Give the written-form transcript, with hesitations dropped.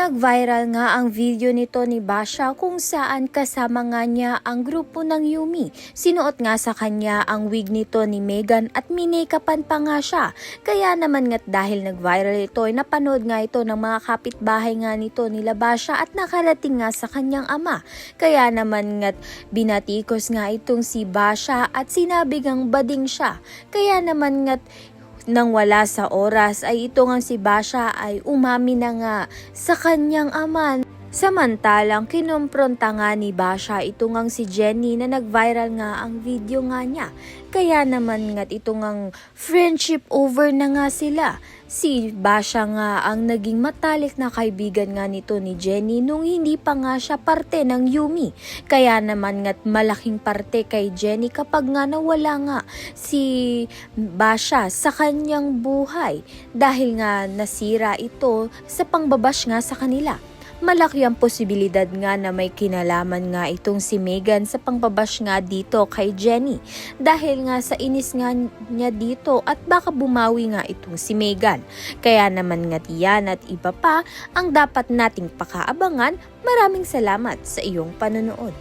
Nag-viral nga ang video nito ni Basha kung saan kasama nga niya ang grupo ng Yumi. Sinuot nga sa kanya ang wig nito ni Megan at minakapan pa nga siya. Kaya naman nga't dahil nag-viral ito ay napanood nga ito ng mga kapitbahay nga nito nila Basha at nakarating nga sa kanyang ama. Kaya naman nga't binatikos nga itong si Basha at sinabi ngang bading siya. Kaya naman nga't nang wala sa oras ay ito nga si Basha ay umami na nga sa kanyang ama. Samantalang kinompronta nga ni Basha ito ngang si Jenny na nag-viral nga ang video nga niya. Kaya naman nga't ito ngang friendship over na nga sila. Si Basha nga ang naging matalik na kaibigan nga nito ni Jenny nung hindi pa nga siya parte ng Yumi. Kaya naman nga't malaking parte kay Jenny kapag nga nawala nga si Basha sa kanyang buhay dahil nga nasira ito sa pangbabash nga sa kanila. Malaki ang posibilidad nga na may kinalaman nga itong si Megan sa pangbabash nga dito kay Jenny dahil nga sa inis nga niya dito at baka bumawi nga itong si Megan. Kaya naman nga yan at iba pa ang dapat nating pakaabangan. Maraming salamat sa iyong panonood.